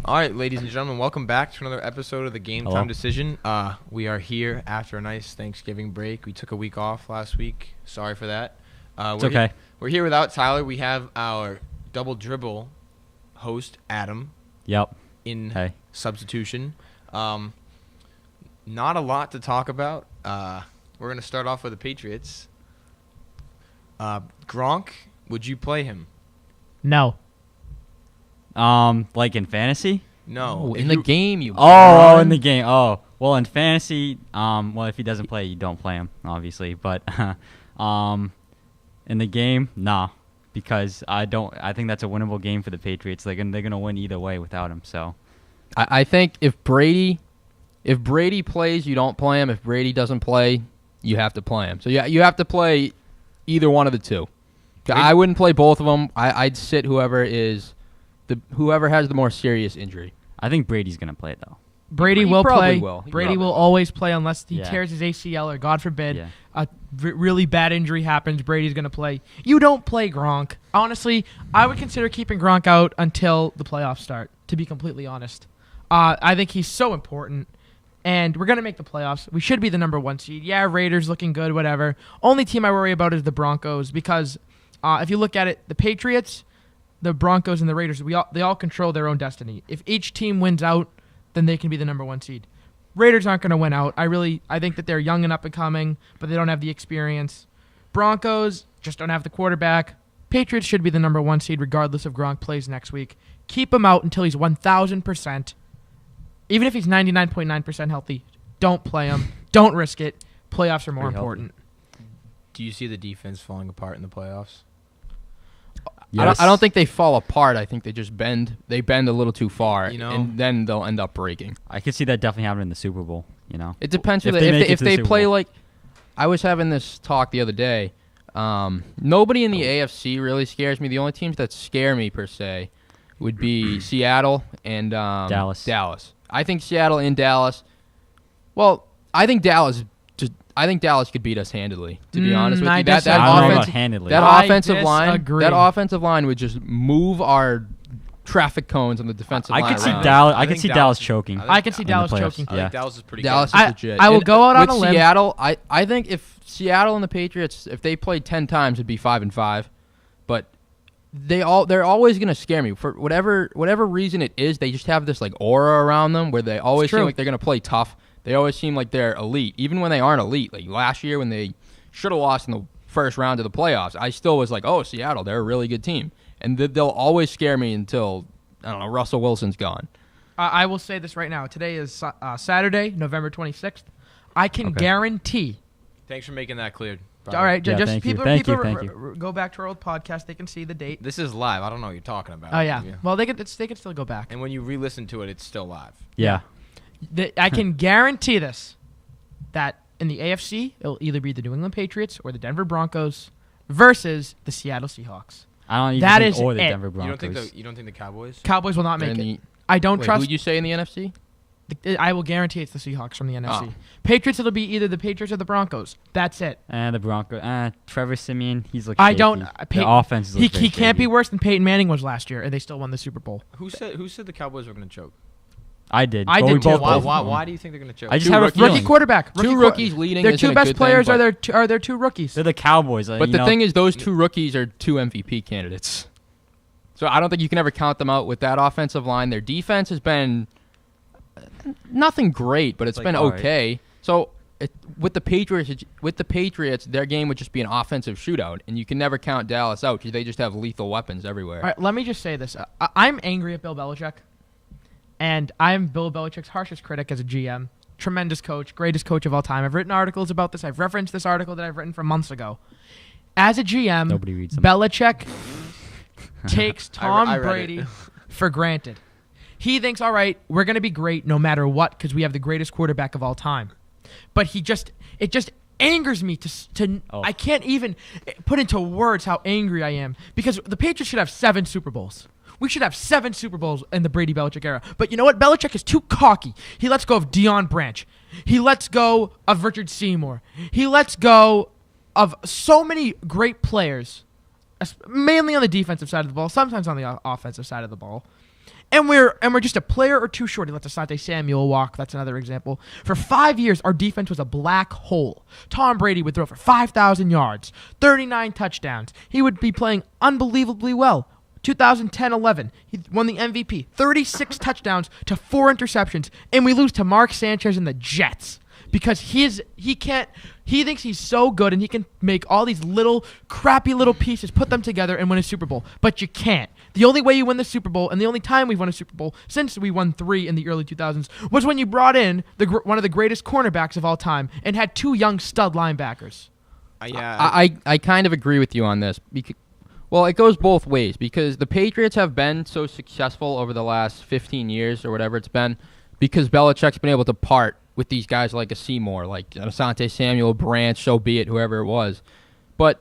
All right, ladies and gentlemen, welcome back to another episode of the Game Time Decision. We are here after a nice Thanksgiving break. We took a week off last week. Sorry for that. It's okay. We're here without Tyler. We have our Double Dribble host, Adam. Yep. In substitution. Not a lot to talk about. We're going to start off with the Patriots. Gronk, would you play him? No. Like in fantasy? No. In the game, you. In the game. Oh, well, in fantasy, well, if he doesn't play, you don't play him, obviously. But in the game, nah, because I think that's a winnable game for the Patriots. They're gonna win either way without him. So, I think if Brady plays, you don't play him. If Brady doesn't play, you have to play him. So yeah, you have to play either one of the two. I wouldn't play both of them. I'd sit whoever has the more serious injury. I think Brady's gonna play though. Brady will play. Brady will will. always play unless he tears his ACL or, God forbid, a really bad injury happens. Brady's going to play. You don't play Gronk. Honestly, I would consider keeping Gronk out until the playoffs start, to be completely honest. I think he's so important, and we're going to make the playoffs. We should be the number 1 seed. Yeah, Raiders looking good, whatever. Only team I worry about is the Broncos because if you look at it, the Patriots, the Broncos, and the Raiders, they all control their own destiny. If each team wins out, then they can be the number 1 seed. Raiders aren't going to win out. I think that they're young and up and coming, but they don't have the experience. Broncos just don't have the quarterback. Patriots should be the number 1 seed regardless if Gronk plays next week. Keep him out until he's 1,000%. Even if he's 99.9% healthy, don't play him. Don't risk it. Playoffs are more important. Do you see the defense falling apart in the playoffs? Yes. I don't think they fall apart. I think they just bend. They bend a little too far, and then they'll end up breaking. I could see that definitely happening in the Super Bowl. It depends if they play like. I was having this talk the other day. Nobody in the AFC really scares me. The only teams that scare me per se would be Seattle and Dallas. I think Seattle and Dallas. Well, I think Dallas could beat us handily. To be honest with you, that offensive line would just move our traffic cones on the defensive line. I could see Dallas choking. I can see Dallas choking. I think Dallas is pretty Dallas good. is legit. I will go out on a limb. Seattle, I think if Seattle and the Patriots, if they played 10 times, it'd be 5-5. But they're always gonna scare me for whatever reason it is. They just have this like aura around them where they always seem like they're gonna play tough. They always seem like they're elite, even when they aren't elite. Like last year when they should have lost in the first round of the playoffs, I still was like, oh, Seattle, they're a really good team. And they'll always scare me until, I don't know, Russell Wilson's gone. I will say this right now. Today is Saturday, November 26th. I can guarantee. Thanks for making that clear. All right, yeah, just thank people you. Go back to our old podcast. They can see the date. This is live. I don't know what you're talking about. Oh, yeah. Well, they can still go back. And when you re-listen to it, it's still live. Yeah. I can guarantee this, that in the AFC, it'll either be the New England Patriots or the Denver Broncos versus the Seattle Seahawks. I don't even think the Denver Broncos. You don't think the Cowboys? Cowboys will not make it. I don't trust. Who did you say in the NFC? I will guarantee it's the Seahawks from the NFC. Patriots, it'll be either the Patriots or the Broncos. That's it. And the Broncos. Trevor Siemian, he's looking shaky. The offense is he can't be worse than Peyton Manning was last year, and they still won the Super Bowl. Who said the Cowboys were going to choke? I did. I did too. Why do you think they're going to choke? I just have a feeling. Rookie quarterback. Two rookies leading. Their two best players are their two rookies. They're the Cowboys. But the thing is, those two rookies are 2 MVP candidates. So I don't think you can ever count them out with that offensive line. Their defense has been nothing great, but it's been okay. Right. So with the Patriots, their game would just be an offensive shootout, and you can never count Dallas out because they just have lethal weapons everywhere. All right, let me just say this: I'm angry at Bill Belichick. And I'm Bill Belichick's harshest critic as a GM. Tremendous coach, greatest coach of all time. I've written articles about this. I've referenced this article that I've written from months ago. As a GM, nobody reads them. Belichick takes Tom Brady for granted. He thinks, all right, we're going to be great no matter what because we have the greatest quarterback of all time. But it just angers me I can't even put into words how angry I am because the Patriots should have 7 Super Bowls. We should have 7 Super Bowls in the Brady-Belichick era. But you know what? Belichick is too cocky. He lets go of Deion Branch. He lets go of Richard Seymour. He lets go of so many great players, mainly on the defensive side of the ball, sometimes on the offensive side of the ball. And we're just a player or two short. He let Asante Samuel walk. That's another example. For 5 years, our defense was a black hole. Tom Brady would throw for 5,000 yards, 39 touchdowns. He would be playing unbelievably well. 2010-11, he won the MVP, 36 touchdowns to 4 interceptions, and we lose to Mark Sanchez and the Jets because he thinks he's so good and he can make all these crappy little pieces, put them together and win a Super Bowl. But you can't. The only way you win the Super Bowl, and the only time we've won a Super Bowl since we won 3 in the early 2000s, was when you brought in one of the greatest cornerbacks of all time and had 2 young stud linebackers. I kind of agree with you on this. Well, it goes both ways because the Patriots have been so successful over the last 15 years or whatever it's been because Belichick's been able to part with these guys like a Seymour, like Asante Samuel, Branch, so be it, whoever it was. But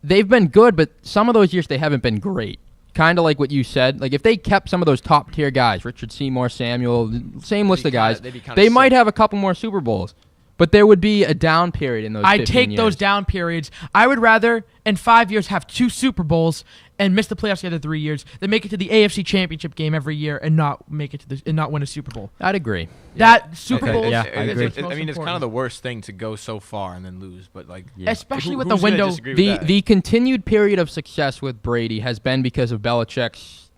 they've been good, but some of those years they haven't been great. Kind of like what you said. Like if they kept some of those top-tier guys, Richard Seymour, Samuel, same list of guys, they might have a couple more Super Bowls. But there would be a down period in those 15 years. I'd take those down periods. I would rather, in 5 years, have 2 Super Bowls and miss the playoffs the other 3 years than make it to the AFC Championship game every year and not make it to and not win a Super Bowl. I'd agree. That Super Bowl. Yeah, I agree. It's kind of the worst thing to go so far and then lose, but especially with the window. The continued period of success with Brady has been because of Belichick's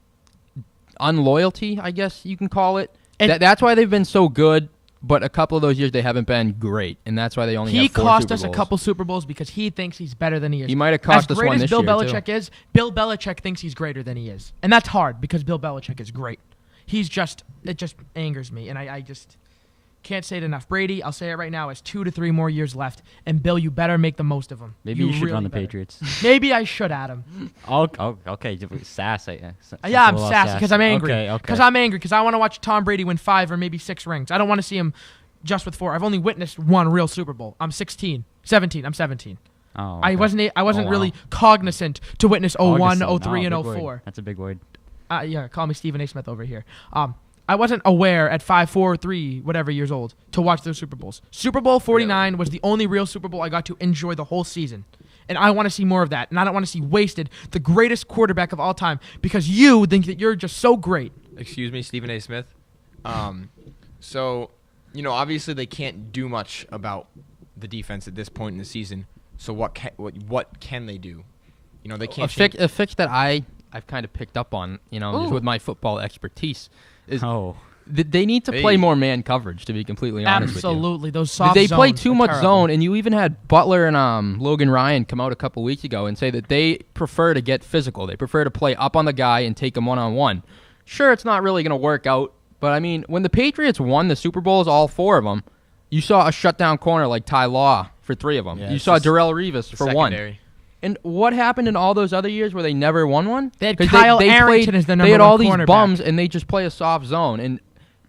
unloyalty, I guess you can call it. That's why they've been so good. But a couple of those years they haven't been great, and that's why they only have 4 Super Bowls. He cost us a couple Super Bowls because he thinks he's better than he is. He might have cost us one this year, As great as Bill Belichick is, Bill Belichick thinks he's greater than he is. And that's hard because Bill Belichick is great. It just angers me, and I just can't say it enough. Brady, I'll say it right now, has 2 to 3 more years left, and Bill, you better make the most of them. Maybe you should run the Patriots. Maybe I should, Adam. Okay. Sass. Yeah, I'm sassy because I'm angry. Okay. Because I'm angry because I want to watch Tom Brady win 5 or maybe 6 rings. I don't want to see him just with 4. I've only witnessed 1 real Super Bowl. I'm 17. I'm 17. Oh, okay. I wasn't really cognizant to witness 01, 03, and 04. That's a big word. Yeah, call me Stephen A. Smith over here. I wasn't aware at 5, 4, 3, whatever years old to watch those Super Bowls. Super Bowl 49 was the only real Super Bowl I got to enjoy the whole season. And I want to see more of that. And I don't want to see wasted the greatest quarterback of all time because you think that you're just so great. Excuse me, Stephen A. Smith. So, obviously they can't do much about the defense at this point in the season. So what can they do? They can't a fix that I've kind of picked up on, just with my football expertise is they need to play more man coverage, to be completely honest with you. Absolutely. Those soft They zones play too much terrible. zone, and you even had Butler and Logan Ryan come out a couple weeks ago and say that they prefer to get physical. They prefer to play up on the guy and take him one-on-one. Sure, it's not really going to work out, but, I mean, when the Patriots won the Super Bowls, all 4 of them, you saw a shutdown corner like Ty Law for 3 of them. Yeah, you saw Darrelle Revis for secondary. 1. And what happened in all those other years where they never won one? They had Kyle Arrington as the number 1 They had all these cornerback. bums, and they just play a soft zone. And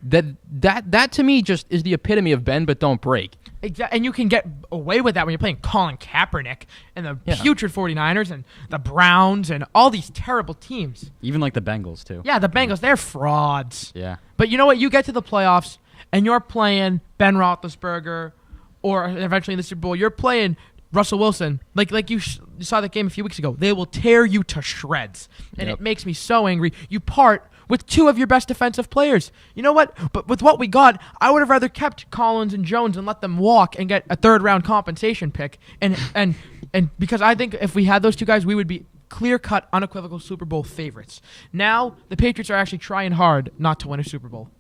that to me just is the epitome of bend but don't break. Exactly. And you can get away with that when you're playing Colin Kaepernick and the putrid 49ers and the Browns and all these terrible teams. Even like the Bengals, too. Yeah, the Bengals, they're frauds. Yeah. But you know what? You get to the playoffs, and you're playing Ben Roethlisberger, or eventually in the Super Bowl, you're playing Russell Wilson. Like you saw that game a few weeks ago. They will tear you to shreds. And it makes me so angry. You part with 2 of your best defensive players. You know what? But with what we got, I would have rather kept Collins and Jones and let them walk and get a 3rd-round compensation pick. And because I think if we had those 2 guys, we would be clear-cut, unequivocal Super Bowl favorites. Now, the Patriots are actually trying hard not to win a Super Bowl.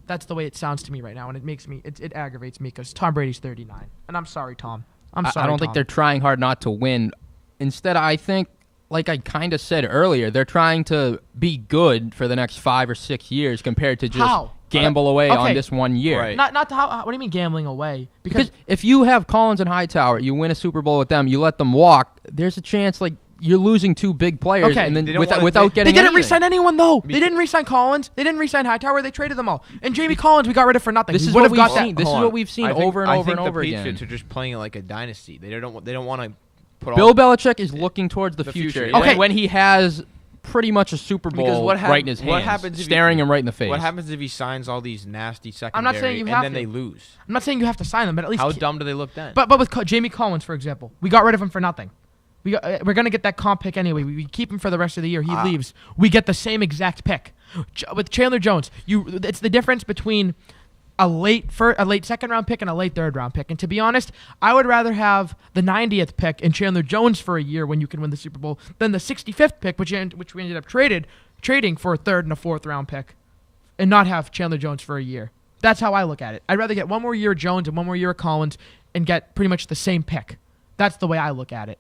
That's the way it sounds to me right now, and it aggravates me because Tom Brady's 39. And I'm sorry, Tom. I don't think they're trying hard not to win. Instead, I think, like I kind of said earlier, they're trying to be good for the next 5 or 6 years compared to just gamble away on this 1 year. Right. Not what do you mean gambling away? Because if you have Collins and Hightower, you win a Super Bowl with them, you let them walk, there's a chance you're losing 2 big players and then without getting They didn't anything. re-sign anyone, though. They didn't re-sign Collins. They didn't re-sign Hightower. They traded them all. And Jamie Collins, we got rid of for nothing. This is what we've seen over and over and over again. I think the Patriots are just playing like a dynasty. They don't want to put Bill Belichick is looking towards the future. Okay. When he has pretty much a Super Bowl right in his hands, staring him right in the face. What happens if he signs all these nasty secondary I'm not saying you have and then to. they lose? I'm not saying you have to sign them, but at least how dumb do they look then? But with Jamie Collins, for example, we got rid of him for nothing. We're going to get that comp pick anyway. We keep him for the rest of the year. He leaves. We get the same exact pick. With Chandler Jones, it's the difference between a late second round pick and a late third round pick. And to be honest, I would rather have the 90th pick in Chandler Jones for a year when you can win the Super Bowl than the 65th pick, which we ended up trading for a third and a fourth round pick, and not have Chandler Jones for a year. That's how I look at it. I'd rather get one more year of Jones and one more year of Collins and get pretty much the same pick. That's the way I look at it.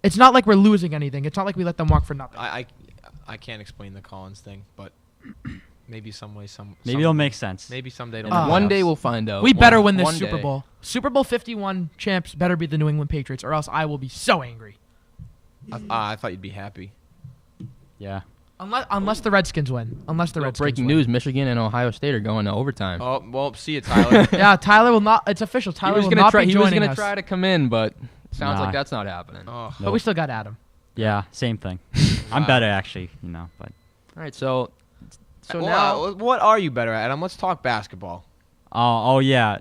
It's not like we're losing anything. It's not like we let them walk for nothing. I can't explain the Collins thing, but maybe maybe it'll make sense. Maybe someday it'll one day we'll find out. We better win this Super Bowl. Super Bowl 51 champs better be the New England Patriots, or else I will be so angry. I thought you'd be happy. Yeah. Unless the Redskins win. Breaking news: Michigan and Ohio State are going to overtime. Oh well, see you, Tyler. Yeah, Tyler will not. It's official. Tyler will not be joining us. He was going to try to come in, but sounds like that's not happening. Oh. But we still got Adam. Yeah, same thing. I'm better actually, but. All right, so now, what are you better at, Adam? Let's talk basketball. Oh yeah,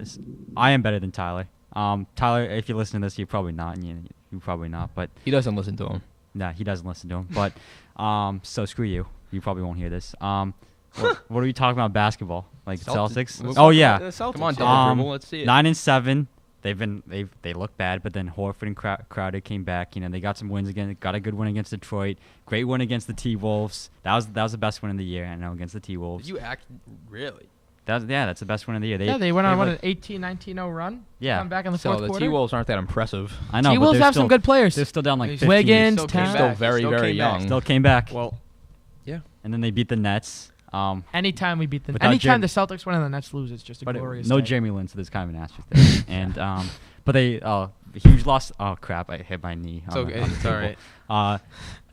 I am better than Tyler. Tyler, if you listen to this, you're probably not, and you probably not, but he doesn't listen to him. Nah, he doesn't listen to him. But so screw you. You probably won't hear this. What are we talking about basketball? Like Celtics? Oh yeah. The Celtics. Come on, Double Dribble. Let's see it. 9-7. They look bad, but then Horford and Crowder came back. They got some wins again. Got a good win against Detroit. Great win against the T-Wolves. That was the best win of the year. I know, against the T-Wolves. Did you act really? That's the best win of the year. They went on an 18-19-0 run. Yeah. Come back in the so fourth quarter. The T-Wolves aren't that impressive. I know. T-Wolves have some good players. They're still down like 15. Wiggins, still very young. Still came back. Well, yeah. And then they beat the Nets. Anytime we beat them, anytime the Celtics win and the Nets lose, it's just a glorious no day. Jeremy Lin, so there's kind of an asterisk there. And but they huge loss. Oh crap! I hit my knee. It's all right.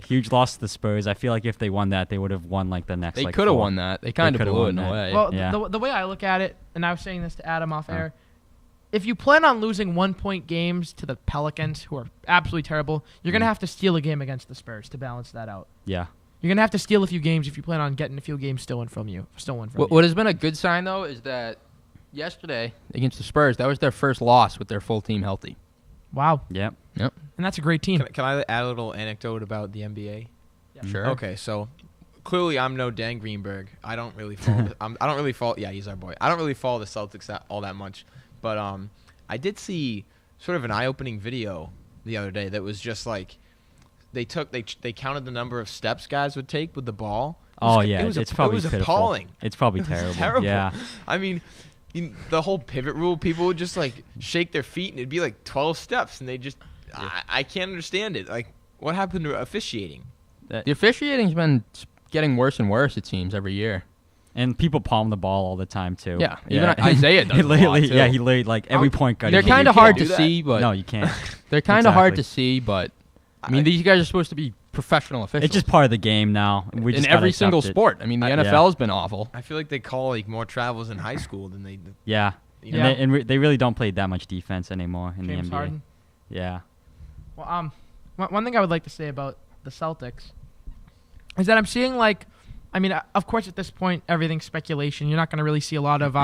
Huge loss to the Spurs. I feel like if they won that, they would have won like the next. They could have won that. They kind of blew it in a way. Well, yeah. the way I look at it, and I was saying this to Adam off air, if you plan on losing 1-point games to the Pelicans, who are absolutely terrible, you're gonna have to steal a game against the Spurs to balance that out. Yeah. You're going to have to steal a few games if you plan on getting a few games stolen from you. What has been a good sign, though, is that yesterday against the Spurs, that was their first loss with their full team healthy. Wow. Yep. And that's a great team. Can I add a little anecdote about the NBA? Yeah. Sure. Okay, so clearly I'm no Dan Greenberg. I don't really follow. Yeah, he's our boy. I don't really follow the Celtics all that much, but I did see sort of an eye-opening video the other day that was just like. They counted the number of steps guys would take with the ball. It's probably pitiful. Appalling. It's probably terrible. Terrible. Yeah. I mean, the whole pivot rule, people would just like shake their feet and it'd be like 12 steps, and they just I can't understand it. Like, what happened to officiating? The officiating's been getting worse and worse, it seems, every year. And people palm the ball all the time too. Yeah. Even Isaiah does. He laid like every point guard. They're kind of hard to see, but no, you can't. They're kind of hard to see, but. I mean, these guys are supposed to be professional officials. It's just part of the game now. In every single sport. I mean, the NFL has been awful. I feel like they call like more travels in high school than they. Yeah. They really don't play that much defense anymore in James the NBA. Harden. Yeah. Well, one thing I would like to say about the Celtics is that I'm seeing of course at this point everything's speculation. You're not going to really see a lot of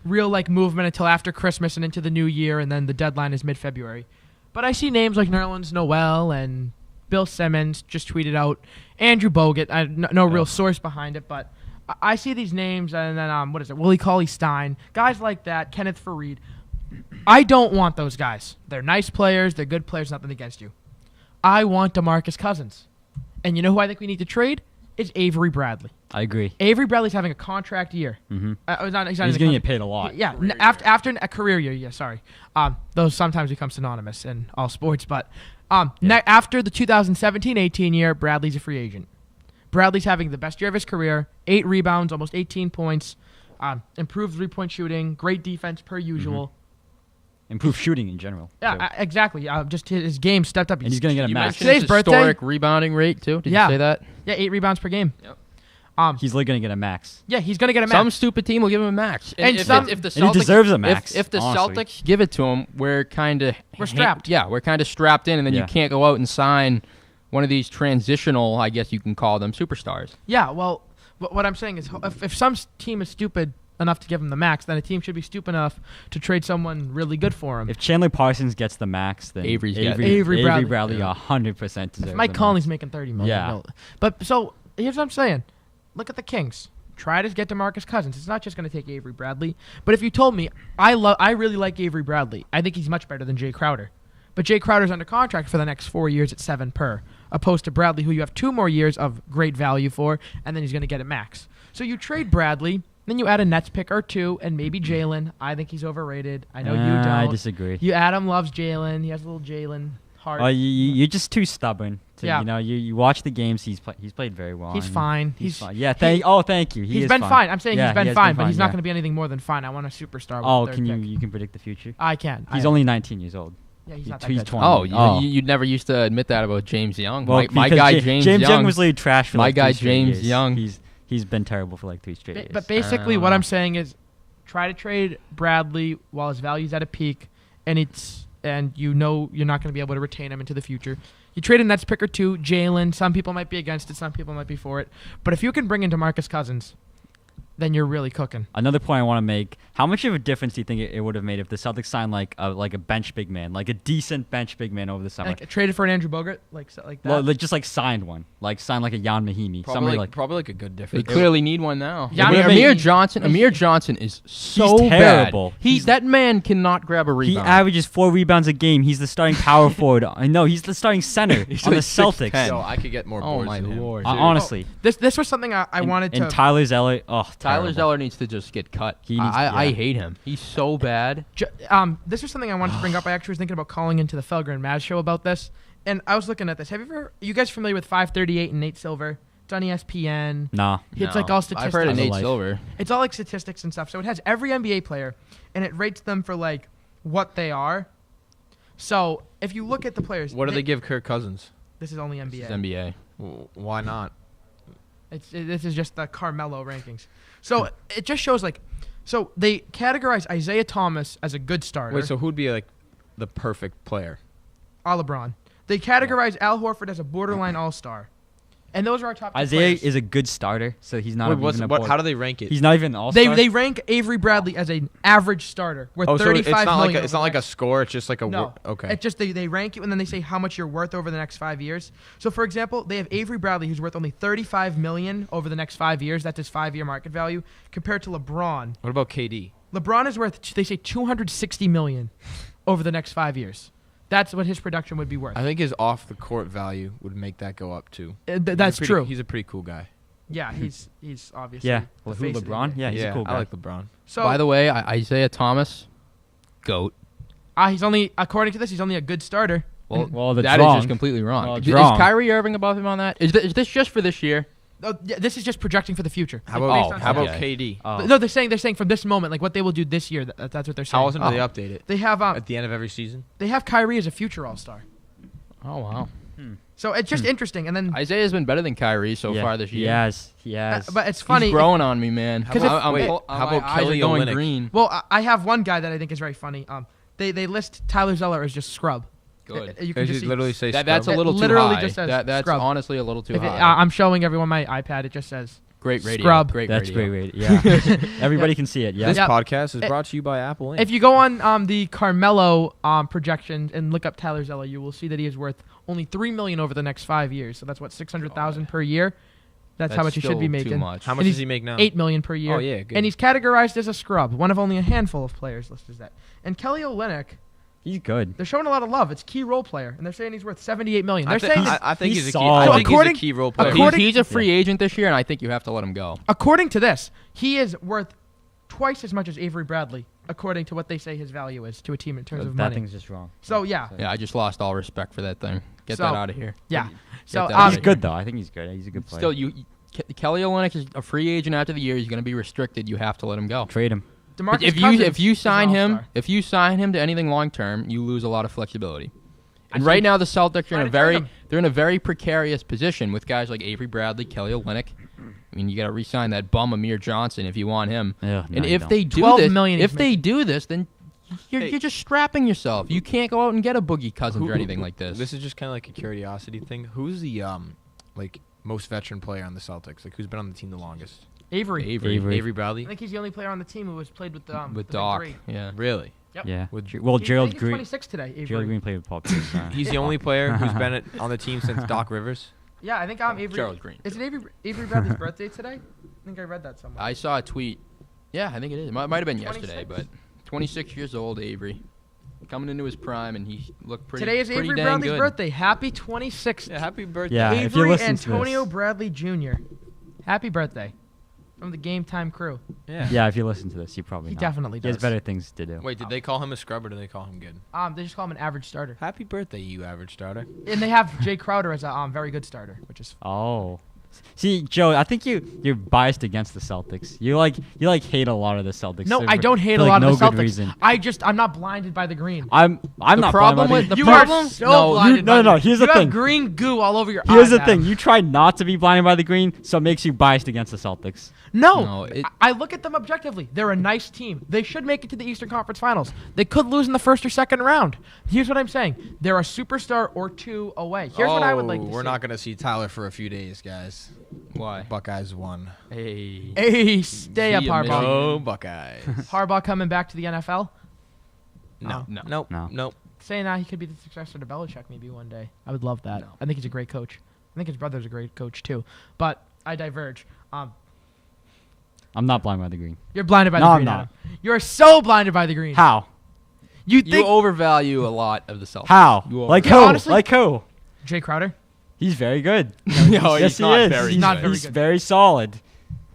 real movement until after Christmas and into the new year, and then the deadline is mid-February. But I see names like Nerlens Noel and Bill Simmons just tweeted out. Andrew Bogut, no real source behind it, but I see these names, and then Willie Cauley-Stein, guys like that, Kenneth Faried. I don't want those guys. They're nice players. They're good players. Nothing against you. I want DeMarcus Cousins. And you know who I think we need to trade? It's Avery Bradley. I agree. Avery Bradley's having a contract year. Mm-hmm. He's going to get paid a lot. Yeah, after a career year. Yeah, sorry. Those sometimes become synonymous in all sports. But after the 2017-18 year, Bradley's a free agent. Bradley's having the best year of his career. 8 rebounds, almost 18 points. Improved 3-point shooting. Great defense per usual. Mm-hmm. Improved shooting in general. Yeah, exactly. Just his game stepped up. And he's going to get a max. Today's birthday. Historic rebounding rate, too. Did you say that? Yeah, 8 rebounds per game. Yep. He's going to get a max. Yeah, he's going to get a max. Some stupid team will give him a max. And if the Celtics, he deserves a max. If the honestly. Celtics give it to him, we're strapped. We're kind of strapped in, and then you can't go out and sign one of these transitional, I guess you can call them, superstars. Yeah, well, what I'm saying is if some team is stupid enough to give him the max, then a team should be stupid enough to trade someone really good for him. If Chandler Parsons gets the max, then Avery Bradley Yeah. 100% deserves Mike the Conley's max. making $30 million. Yeah. But so here's what I'm saying. Look at the Kings. Try to get DeMarcus Cousins. It's not just going to take Avery Bradley. But if you told me, I really like Avery Bradley. I think he's much better than Jay Crowder. But Jay Crowder's under contract for the next 4 years at $7 per, opposed to Bradley, who you have 2 more years of great value for, and then he's going to get it max. So you trade Bradley, then you add a Nets pick or 2, and maybe Jalen. I think he's overrated. I know you don't. I disagree. Adam loves Jalen. He has a little Jalen heart. Oh, you're just too stubborn. Yeah. You know, you watch the games. He's played very well. He's I mean, fine. He's fine. Yeah. Thank you. He's been fine. I'm saying Yeah, he's been he has fine, but he's not yeah. going to be anything more than fine. I want a superstar. Oh, with the can third you pick. you can predict the future? I can. He's only 19 years old. Yeah, he's not that He's good. 20. Oh, you never used to admit that about James Young. Well, my because guy James Young was literally trash for my like guy 3 straight James years. Young. He's been terrible for like 3 straight years. But basically, what I'm saying is, try to trade Bradley while his value's at a peak, and you know you're not going to be able to retain him into the future. You trade a Nets pick or 2, Jalen. Some people might be against it, some people might be for it. But if you can bring in DeMarcus Cousins, then you're really cooking. Another point I want to make: how much of a difference do you think it would have made if the Celtics signed like a bench big man, like a decent bench big man over the summer? Like, traded for an Andrew Bogut, like that. Well, just like signed one, like signed like a Jan Mahimi, Probably somebody like a good They difference. clearly need one now. Yeah, Amir Johnson is so terrible. bad. That man cannot grab a He rebound. averages 4 rebounds a game. He's the starting power forward. I know he's the starting center He's on like the Celtics. 6'10". So I could get more Oh boards my than him. lord! Honestly, This was something I wanted to. And Tyler Zeller, Tyler terrible. Zeller needs to just get cut. He needs- I yeah. hate him. He's so bad. This was something I wanted to bring up. I actually was thinking about calling into the Felger and Maz show about this, and I was looking at this. You guys familiar with 538 and Nate Silver? It's on ESPN. Nah. It's No. like all statistics. I've heard of Nate Life. Silver. It's all like statistics and stuff. So it has every NBA player, and it rates them for like what they are. So if you look at the players, What do they give Kirk Cousins? This is only NBA. It's NBA. Why not? This is just the Carmelo rankings. So it just shows like, so they categorize Isaiah Thomas as a good starter. Wait, so who'd be like the perfect player? LeBron. They categorize Al Horford as a borderline all-star, and those are our top two Isaiah players. is a good starter, so he's not even How do they rank it? He's not even an all-star. They rank Avery Bradley as an average starter worth so it's 35 not million like it's not like a score. It's just like a No. okay. It's just they rank you and then they say how much you're worth over the next 5 years. So for example, they have Avery Bradley who's worth only 35 million over the next 5 years. That's his 5-year market value compared to LeBron. What about KD? LeBron is worth, they say, 260 million over the next 5 years. That's what his production would be worth. I think his off the court value would make that go up too. That's true. He's a pretty cool guy. Yeah, he's obviously Yeah. the Who, face of the LeBron? NBA. Yeah, he's a cool guy. I like LeBron. So By the way, Isaiah Thomas, GOAT. he's only, according to this, he's only a good starter. Well, that's that is wrong. just completely wrong. Well, Is it's wrong. Kyrie Irving above him on that? Is this just for this year? Oh, yeah, this is just projecting for the future. How Like, about based on how about okay. KD? Oh. No, they're saying from this moment, like what they will do this year. That's what they're saying. How often do they update it? They have At the end of every season? they have Kyrie as a future All-Star. Oh wow. So it's just interesting. And then, Isaiah's been better than Kyrie so far this year. He has. but it's funny. He's growing on me, man. 'Cause if- I'm- wait, I'm- how my about eyes are Kelly going Olynyk? green? Well, I have one guy that I think is very funny. They list Tyler Zeller as just scrub. Good. You can just see, literally say That's a It little too literally high. just says That's scrub. honestly a little too if it, high. I'm showing everyone my iPad. It just says Great radio. scrub. Great That's radio. great. Yeah. Everybody can see it. Yeah. This Yeah. podcast is Eh, brought to you by Apple Inc. If you go on the Carmelo projections and look up Tyler Zeller, you will see that he is worth only $3 million over the next 5 years. So that's what $600,000 per year. That's how much he should be still making. Too much. How much and does he's he make now? $8 million per year. Oh, yeah, good. And he's categorized as a scrub, one of only a handful of players listed as that. And Kelly Olynyk, He's good. they're showing a lot of love. It's key role player, and they're saying he's worth $78 million. They're I, saying I think he's he's a key. solid. I think according- he's a key role player. according- He's a free agent this year, and I think you have to let him go. according to this, he is worth twice as much as Avery Bradley, according to what they say his value is to a team in terms of that money. thing's just wrong. So yeah, Yeah, I just lost all respect for that thing. Get So- that out of here. yeah. So that out He's of good though. I think he's good. He's a good player. Still, Kelly Olynyk is a free agent after the year. He's going to be restricted. You have to let him go. Trade him. DeMarcus If Cousins you is an sign him all-star. to anything long term, you lose a lot of flexibility. And I right think- now the Celtics are in Try to trade him. they're in a very precarious position with guys like Avery Bradley, Kelly Olynyk. I mean, you got to re-sign that bum Amir Johnson if you want him. Yeah, And no, you if don't. they do $12 this, million if he's they do this, then you're Hey. just strapping yourself. You can't go out and get a Boogie Cousins or anything like this. This is just kind of like a curiosity thing. Who's the like most veteran player on the Celtics? Like who's been on the team the longest? Avery. Avery I Bradley. think he's the only player on the team who has played with the with big Doc. three. Yeah. Really? Yep. Yeah. With- Well, I Gerald think he's Green. 26 today. Avery. Gerald Green played with Paul Pierce. He's the only player who's been on the team since Doc Rivers. Yeah, I think Avery. Gerald Green. Is it Avery Bradley's birthday today? I think I read that somewhere. I saw a tweet. Yeah, I think it is. It might have been 26? yesterday, but 26 years old, Avery. Coming into his prime, and he looked pretty Today is pretty Avery dang Bradley's good. birthday. Happy 26th. Yeah, happy birthday. Yeah, if you Avery listen to Antonio this. Bradley Jr. Happy birthday. From the Game Time crew. Yeah, if you listen to this, you probably He know. definitely He has does. better things to do. Wait, did they call him a scrub or did they call him good? They just call him an average starter. Happy birthday, you average starter. And they have Jay Crowder as a very good starter, which is Oh. See, Joe, I think you're biased against the Celtics. You hate a lot of the Celtics. no, for- I don't hate for, a like, lot no of the good Celtics. reason. I'm not blinded by the green. I'm The not problem blind with by the You problem. are so No, blinded. no, by no, the- here's the you thing. have green goo all over your eyes. Here's the thing. Adam. You try not to be blinded by the green, so it makes you biased against the Celtics. No, No, I look at them objectively. They're a nice team. They should make it to the Eastern Conference Finals. They could lose in the first or second round. Here's what I'm saying. They're a superstar or two away. Here's what I would like to see. We're not going to see Tyler for a few days, guys. Why? Buckeyes won. Hey. Hey, stay up, See ya, Harbaugh. Michigan. No Buckeyes. Harbaugh coming back to the NFL. No. No. Nope. No. Nope. Saying that he could be the successor to Belichick maybe one day. I would love that. I think he's a great coach. I think his brother's a great coach too. But I diverge. I'm not blinded by the green. You're blinded by No, the I'm green. not. Adam. You're so blinded by the green. How? You You think overvalue a lot of the Celtics. How? You Like Yeah, who? honestly- Like who? Jay Crowder? He's very good. No, yes, he's he not is. very He's not good. very He's good. very solid.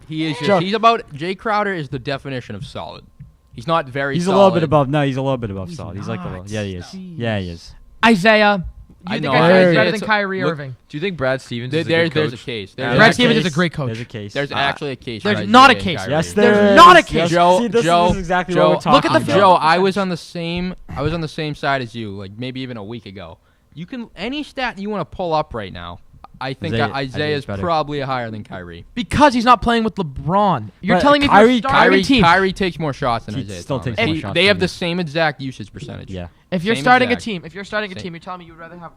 He is Joe- just, he's about, Jay Crowder is the definition of solid. He's not very He's solid. a little bit above. No, he's a little bit above He's solid. He's like a little. not. Yeah, he is. Jeez. Yeah, he is. Isaiah. I You think know. Isaiah's Hey, better it's than a- Kyrie look- Irving? Do you think Brad Stevens There- is a good there's coach? a case. There's Brad a Stevens is case. a great coach. There's a case. There's actually a case. There's for not a Isaiah case. and Yes, Kyrie. There's there not a is. case. Yes, Joe- see, this Joe- is exactly Joe, what we're talking look at the about. film. Joe, I was on the same side as you, like maybe even a week ago. You can any stat you want to pull up right now. I think Isaiah- Isaiah is Isaiah's better. probably higher than Kyrie. Because he's not playing with LeBron. You're But telling me if Kyrie- you're starting a team. Kyrie takes more shots than He Isaiah still Thomas. takes more He- shots They than have you. the same exact usage percentage. Yeah. If you're Same starting exact. a team, you're telling me you'd rather have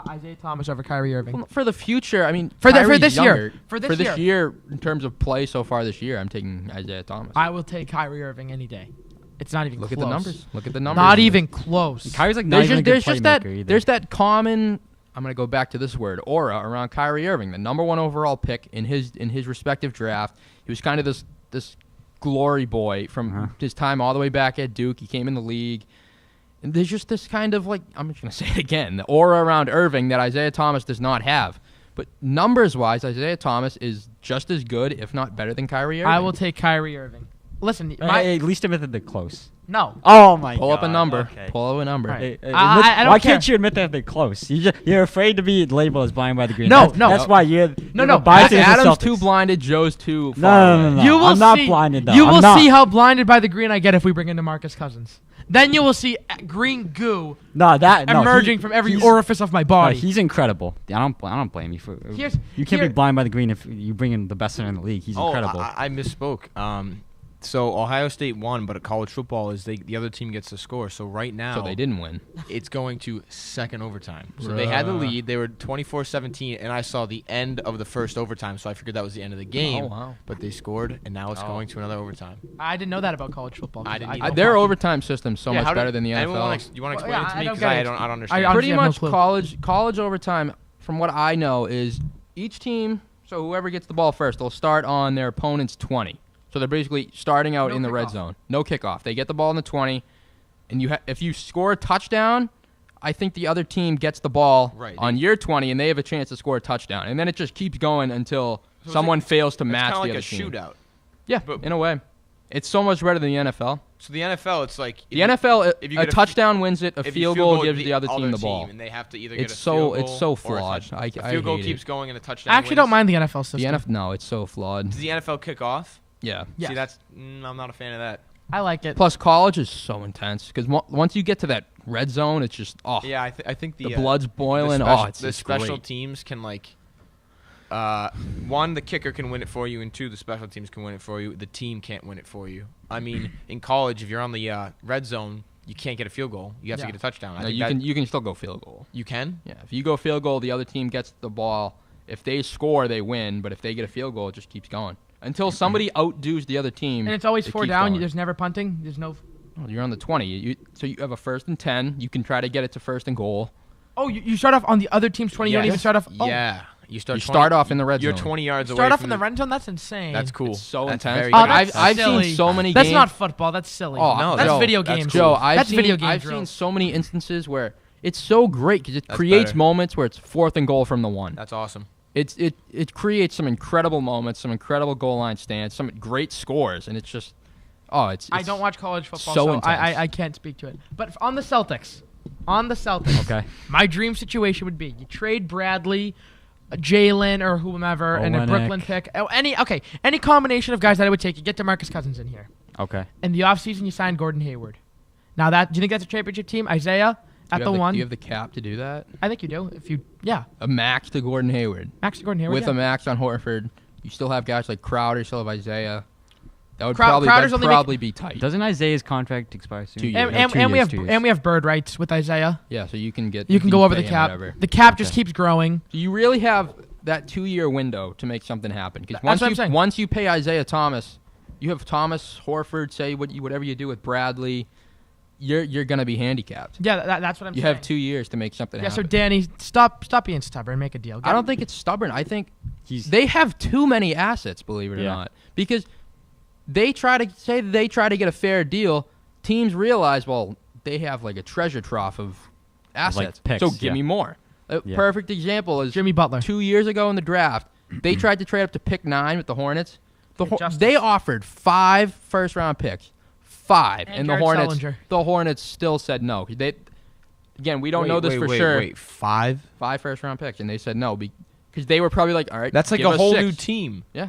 Isaiah Thomas over Kyrie Irving. Well, for the future, I mean, For Kyrie's this year. younger. For this year, in terms of play so far this year, I'm taking Isaiah Thomas. I will take Kyrie Irving any day. It's not even Look close. at the numbers. Look at the numbers. Not even close. Kyrie's like not There's even just, a good there's just that playmaker either. there's that common. I'm gonna go back to this word aura around Kyrie Irving, the number one overall pick in his respective draft. He was kind of this glory boy from his time all the way back at Duke. He came in the league. And there's just this kind of like, I'm just going to say it again, the aura around Irving that Isaiah Thomas does not have. But numbers-wise, Isaiah Thomas is just as good, if not better than Kyrie Irving. I will take Kyrie Irving. Listen, Hey, at least admit that they're close. no. Oh my god. Pull up a number. Okay. Pull up a number. Right. Hey, I don't why care. can't you admit that they're close? You're afraid to be labeled as blind by the green. No, that's, no. That's why you're No. biased against the Adam's Celtics. too blinded. Joe's too far No. away. You will I'm not see, blinded, though. You I'm will not. see how blinded by the green I get if we bring in DeMarcus Cousins. Then you will see green goo emerging from every he's- orifice of my No, body. he's incredible. I don't blame you for. You can't be blind by the green if you bring in the best center in the league. He's incredible. I misspoke. So Ohio State won, but at college football is the other team gets the score. So right now, So they didn't win. it's going to second overtime. So they had the lead. They were 24-17, and I saw the end of the first overtime, so I figured that was the end of the game. Oh, wow. But they scored, and now it's Oh. going to another overtime. I didn't know that about college football. I didn't don't either. Their hockey. overtime system's so Yeah, much how better than the anyone NFL. wanna you want to explain Well, it to I me? don't Because get I it. don't understand. I Pretty honestly have no much clue. college overtime, from what I know, is each team, so whoever gets the ball first, they'll start on their opponent's 20. So they're basically starting out No in the red kickoff. zone. No kickoff. They get the ball in the 20, and if you score a touchdown, I think the other team gets the ball on your 20, and they have a chance to score a touchdown. And then it just keeps going until someone fails to match the It's other kind of team. like a shootout. Yeah, But- in a way. It's so much better than the NFL. So the NFL, it's like The NFL, if you a get touchdown wins it, a if you field goal gives the other team the ball. and they have to either It's get a so- field goal it's so or a flawed. touchdown. I The field goal hate keeps it. going and a touchdown. I actually wins. don't mind the NFL system. The NFL, no, it's so flawed. Does the NFL kick off? Yeah. Yes. See, that's I'm not a fan of that. I like it. Plus, college is so intense because once you get to that red zone, it's just Yeah, I think the blood's boiling. It's the just special great. teams can like. One, the kicker can win it for you, and two, the special teams can win it for you. The team can't win it for you. I mean, in college, if you're on the red zone, you can't get a field goal. You have to Yeah. get a touchdown. I No, think you can still go field goal. You can. Yeah, if you go field goal, the other team gets the ball. If they score, they win. But if they get a field goal, it just keeps going. Until somebody outdoes the other team. And it's always it 4 keeps down. going. There's never punting. There's no. Well, you're on the 20. So you have a 1st and 10. You can try to get it to 1st and goal. Oh, you start off on the other team's 20. You don't Yes. even start off. Oh. Yeah. You start. You start off in the red You're zone. 20 yards away. Start off from in the red zone. That's insane. That's cool. It's so That's intense. very Oh, good. that's I've silly. seen so many That's games. not football. That's silly. Oh, No, that's Joe, video that's games. cool. Joe, I've That's seen, video game I've seen drills. so many instances where it's so great because it That's creates better. moments where it's 4th and goal from the 1. That's awesome. It creates some incredible moments, some incredible goal line stands, some great scores, and it's just it's I don't watch college football, so so intense. I can't speak to it. But on the Celtics, Okay. my dream situation would be you trade Bradley, Jalen, or whomever, and a Olynyk. Brooklyn pick. Any combination of guys that I would take. You get DeMarcus Cousins in here. Okay. In the offseason, you sign Gordon Hayward. Now do you think that's a championship team? Isaiah at the 1. Do you have the cap to do that? I think you do. A max to Gordon Hayward. Max to Gordon Hayward. With yeah. a max on Horford, you still have guys like Crowder, you still have Isaiah. That would Crowder's only probably be tight. Doesn't Isaiah's contract expire soon? 2 years. And, No, and, 2 and we years, have 2 years. and we have bird rights with Isaiah. Yeah, so you can get You can go over the pay him cap. whatever. The cap just Okay. keeps growing. So you really have that 2-year window to make something happen. Because That's what I'm saying. once you pay Isaiah Thomas, you have Thomas, Horford, whatever you do with Bradley, you're gonna be handicapped. Yeah, that's what I'm You saying. have 2 years to make something Yeah, so happen. Danny, stop being stubborn. Make a deal. I don't think it's stubborn. I think He's they have too many assets, believe it or Yeah. not. Because they try to get a fair deal. Teams realize, well, they have like a treasure trough of assets. picks, so give yeah. me more. A Yeah. perfect example is Jimmy Butler. 2 years ago in the draft, they tried to trade up to pick 9 with the Hornets. Justice. They offered 5 first-round picks. 5. And the Jared Hornets Sullinger. the Hornets still said no. We don't know this for sure. Wait, 5? 5 first-round picks, and they said no because they were probably like, all right, That's like give a us whole 6. new team. Yeah.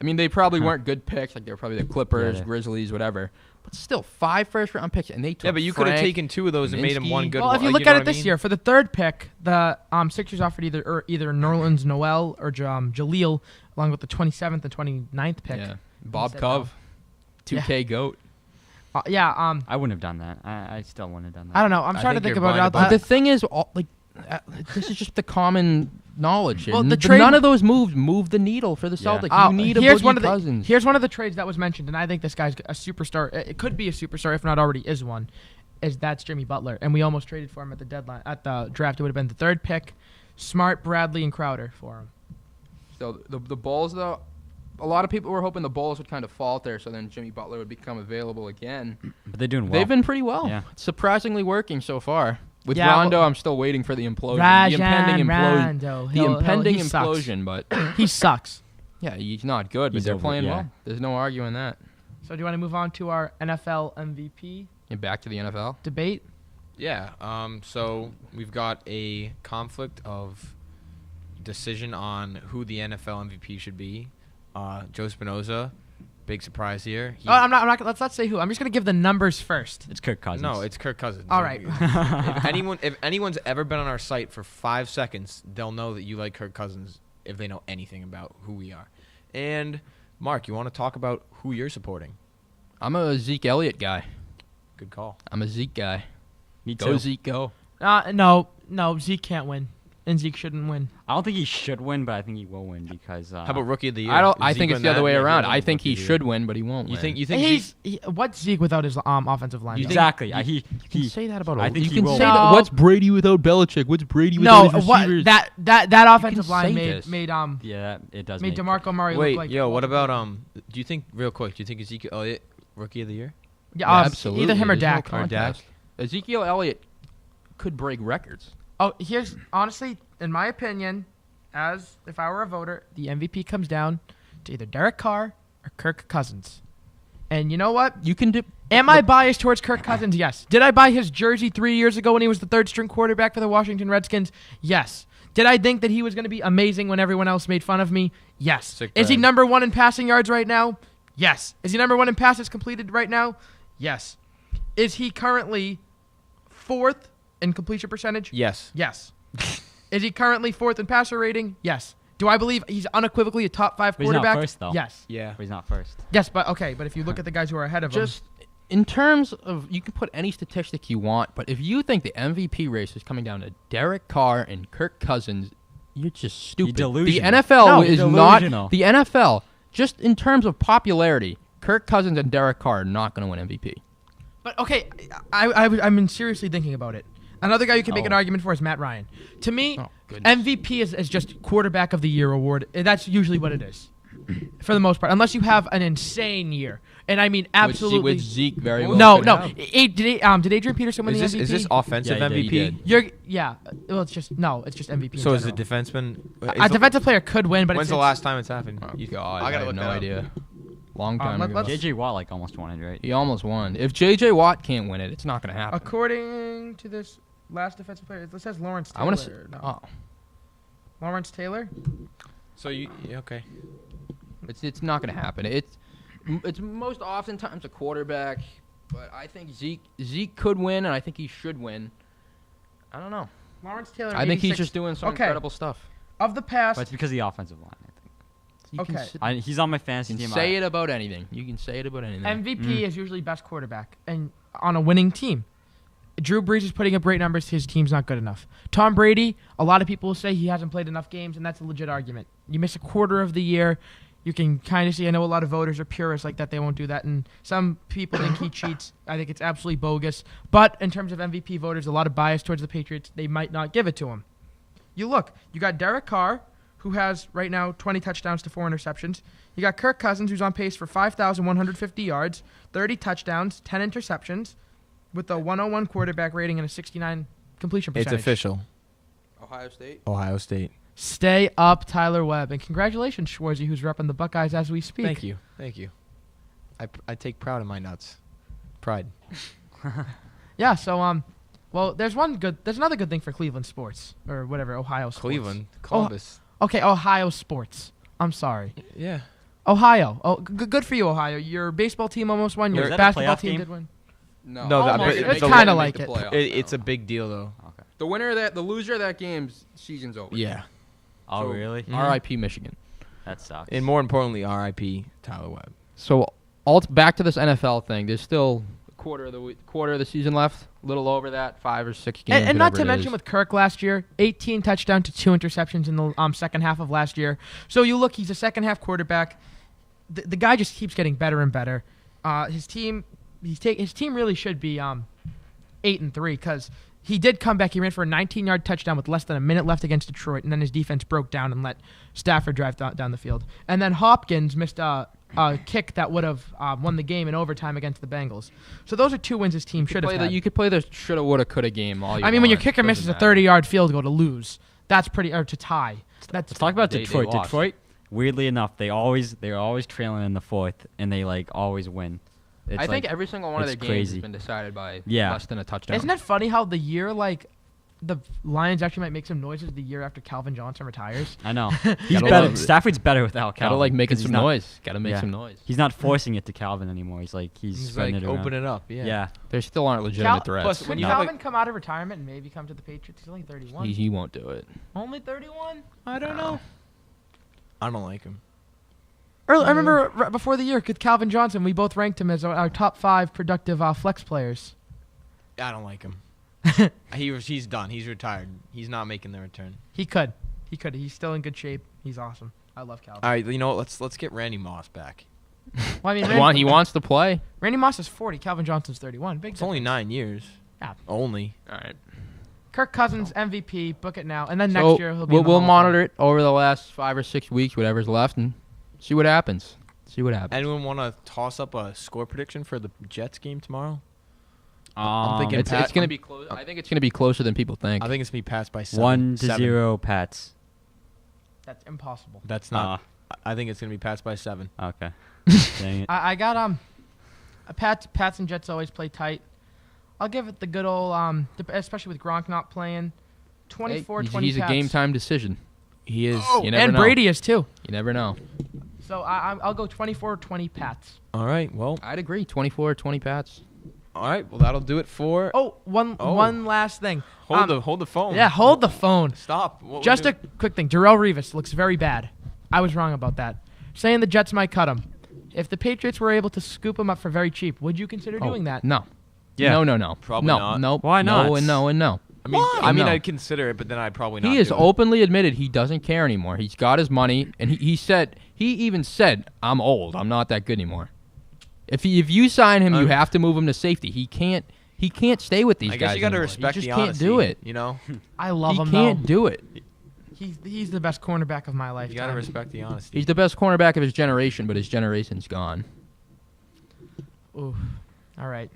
I mean, they probably weren't good picks. Like, they were probably the Clippers, Yeah. Grizzlies, whatever. But still, 5 first-round picks, and they took Yeah, but you could have Frank, taken 2 of those and made them one Kaminsky. good Well, one. if you like, look know at what it I this mean? year, for the third pick, the Sixers offered either Nerlens Noel or Jaleel, along with the 27th and 29th pick. Yeah. Bob said Cove, no. 2K GOAT. I wouldn't have done that. I still wouldn't have done that. I don't know. I'm I trying to think think you're about it. blind out about But loud. the thing is, this is just the common knowledge here. Well, the trade- None of those moves move the needle for the Yeah. Celtics. Oh, You need a here's Boogie one of the Cousins. Here's one of the trades that was mentioned, and I think this guy's a superstar. It could be a superstar, if not already is one. That's Jimmy Butler, and we almost traded for him at the deadline. At the draft, it would have been the third pick, Smart, Bradley, and Crowder for him. So the Bulls, though, a lot of people were hoping the Bulls would kind of falter, so then Jimmy Butler would become available again. But they're doing well. They've been pretty well. Yeah. It's surprisingly working so far. With Yeah, Rondo, well- I'm still waiting for the implosion. Rajon the impending implosion. Rondo. The He'll- impending he sucks. implosion, but He sucks. yeah, he's not good, but He's they're over- playing yeah. well. There's no arguing that. So do you want to move on to our NFL MVP And back to the NFL. debate? Yeah. So we've got a conflict of decision on who the NFL MVP should be. Joe Spinoza, big surprise here. Oh, I'm not. Let's not say who. I'm just gonna give the numbers first. It's Kirk Cousins. No, it's Kirk Cousins. All right. if anyone's ever been on our site for 5 seconds, they'll know that you like Kirk Cousins if they know anything about who we are. And Mark, you want to talk about who you're supporting? I'm a Zeke Elliott guy. Good call. I'm a Zeke guy. Me Go too. Zeke, go. No. Zeke can't win, and Zeke shouldn't win. I don't think he should win, but I think he will win because. How about Rookie of the Year? I Zeke think it's win the other that? way Yeah, around. he'll I win think Rookie he of the Year. should win, but he won't You win. think Zeke? What's Zeke without his offensive line? You think- exactly? you- You can say that about I think you he can will say win. that. No. What's Brady without Belichick? What's Brady without his receivers? that offensive line say made this. made Yeah, it does. made make DeMarco Murray Wait, look like. yo, what about Do you think real quick? Do you think Ezekiel Elliott Rookie of the Year? Yeah, absolutely. either him or There's no Dak. contest. Ezekiel Elliott could break records. Oh, here's honestly, in my opinion, as if I were a voter, the MVP comes down to either Derek Carr or Kirk Cousins. And you know what? You can do. Am I biased towards Kirk Cousins? Yes. Did I buy his jersey 3 years ago when he was the third string quarterback for the Washington Redskins? Yes. Did I think that he was going to be amazing when everyone else made fun of me? Yes. Sick Is he bag. number 1 in passing yards right now? Yes. Is he number 1 in passes completed right now? Yes. Is he currently 4th in completion percentage? Yes. Yes. Is he currently 4th in passer rating? Yes. Do I believe he's unequivocally a top 5 But he's not quarterback? first, though. Yes. Yeah. But he's not first. Yes, but okay. But if you look at the guys who are ahead of him, Just in terms of, you can put any statistic you want, but if you think the MVP race is coming down to Derek Carr and Kirk Cousins, you're just stupid. delusional. The NFL No, is delusional. not. The NFL just in terms of popularity, Kirk Cousins and Derek Carr are not going to win MVP. But okay, I'm seriously thinking about it. Another guy you can make an argument for is Matt Ryan. To me, MVP is just quarterback of the year award. That's usually what it is, for the most part, unless you have an insane year. And I mean, absolutely. With Zeke very well. No. Did Adrian Peterson win the MVP? Is this offensive MVP? Well, it's just MVP. So is a defenseman? A defensive player could win, but when's the last time it's happened? Oh, God, I gotta have look no that up. idea. Long time ago. J.J. Watt almost won it, right? He almost won. If J.J. Watt can't win it, it's not going to happen. According to this last defensive player, it says Lawrence Taylor. I want to see. Lawrence Taylor? So okay. It's not going to happen. It's most oftentimes a quarterback, but I think Zeke could win, and I think he should win. I don't know. Lawrence Taylor. I think he's just doing some incredible stuff. Of the past, But it's because of the offensive line, I think. He's on my fantasy You team. can say it about anything. You can say it about anything. MVP is usually best quarterback, and on a winning team. Drew Brees is putting up great numbers. His team's not good enough. Tom Brady, a lot of people will say he hasn't played enough games, and that's a legit argument. You miss a quarter of the year. You can kind of see, I know a lot of voters are purists like that. They won't do that. And some people think he cheats. I think it's absolutely bogus. But in terms of MVP voters, a lot of bias towards the Patriots. They might not give it to him. You got Derek Carr, who has right now 20 touchdowns to 4 interceptions. You got Kirk Cousins, who's on pace for 5,150 yards, 30 touchdowns, 10 interceptions, with a 101 quarterback rating and a 69 completion percentage. It's official. Ohio State. Stay up, Tyler Webb. And congratulations, Schwarzy, who's repping the Buckeyes as we speak. Thank you. I take pride in my nuts. Pride. Yeah, so, well, there's another good thing for Cleveland sports, or whatever, Ohio sports. Cleveland. Columbus. Okay, Ohio sports. I'm sorry. Yeah. Ohio. Oh, good for you, Ohio. Your baseball team almost won. Your Is that a basketball playoff team game? did win. No, it's kind of like it. It's a big deal, though. Okay. The loser of that game's season's over. Yeah. Oh, So, really? Mhm. R.I.P. Michigan. That sucks. And more importantly, R.I.P. Tyler Webb. So, back to this NFL thing. There's still a quarter of the season left. A little over that, 5 or 6 games. And not to whatever it mention is. with Kirk last year, 18 touchdowns to 2 interceptions in the second half of last year. So you look, he's a second half quarterback. The guy just keeps getting better and better. His team really should be 8-3 because he did come back. He ran for a 19-yard touchdown with less than a minute left against Detroit, and then his defense broke down and let Stafford drive down the field. And then Hopkins missed a kick that would have won the game in overtime against the Bengals. So those are 2 wins his team should have had. You could play the shoulda, woulda, coulda game all you I mean, when your want. kicker misses a Doesn't 30-yard field goal to lose, that's or to tie. Let's talk about They Detroit. lost. Detroit, weirdly enough, they're always trailing in the fourth, and they always win. I think every single one of their it's games crazy. has been decided by Yeah. less than a touchdown. Isn't that funny how the year, the Lions actually might make some noises the year after Calvin Johnson retires? I know. He's better. better. Stafford's better without Calvin. Gotta making 'cause some he's not- noise. Gotta make yeah. some noise. He's not forcing it to Calvin anymore. He's spreading it around. open it up. Yeah. Yeah. There still aren't legitimate threats. plus, Could when you have Calvin come out of retirement and maybe come to the Patriots? He's only 31. He won't do it. Only 31? I don't know. I don't like him. I remember right before the year with Calvin Johnson, we both ranked him as our top 5 productive flex players. I don't like him. He's done. He's retired. He's not making the return. He could. He's still in good shape. He's awesome. I love Calvin. All right, you know what? Let's get Randy Moss back. Well, I mean, He wants to play. Randy Moss is 40. Calvin Johnson's 31. Big It's only 9 years. Yeah. Only. All right. Kirk Cousins, MVP. Book it now. And then So next year he'll be in the we'll Hall of monitor it over the last 5 or 6 weeks, whatever's left, and see what happens. Anyone want to toss up a score prediction for the Jets game tomorrow? I'm thinking It's going to be close. I think it's going to be closer than people think. I think it's going to be passed by 7. 1-0 Pats. That's impossible. That's not. I think it's going to be passed by 7. Okay. Dang it. I got Pats and Jets always play tight. I'll give it the good old especially with Gronk not playing. 24-20 He's a Pats. game time decision. He is. You never and know. Brady is too. You never know. So I'll go 24-20 Pats. All right. Well. I'd agree. 24-20 Pats. All right. Well, that'll do it for. One last thing. Hold the phone. Yeah, hold the phone. Stop. What Just we're a quick thing. Darrelle Revis looks very bad. I was wrong about that. Saying the Jets might cut him. If the Patriots were able to scoop him up for very cheap, would you consider doing that? No. Yeah. No. Probably no. not. No. Why not? No and no and no. I mean, Why? No. I'd consider it, but then I'd probably not. He has do it. openly admitted he doesn't care anymore. He's got his money, and he even said, "I'm old. I'm not that good anymore." If you sign him, you have to move him to safety. He can't stay with these guys. I guess you got to anymore. respect he just the can't honesty. do it. You know, I love He him. can't though. do it. He's the best cornerback of my life. you got to respect the honesty. He's the best cornerback of his generation, but his generation's gone. Ooh. All right.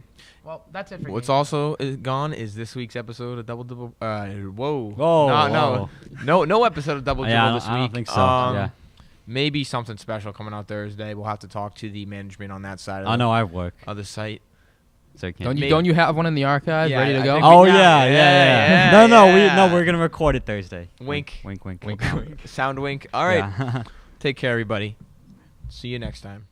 Well, that's it for What's game. also gone is this week's episode of Double Dribble. Whoa. No episode of Double Dribble Yeah, this week. I don't think so. Yeah. Maybe something special coming out Thursday. We'll have to talk to the management on that side I know I work. of the site. So I can't. Don't you have one in the archive Yeah, ready to I go? think Oh we- yeah. yeah, No, we're gonna record it Thursday. Wink. Wink. Wink. Sound wink. All right. Yeah. Take care, everybody. See you next time.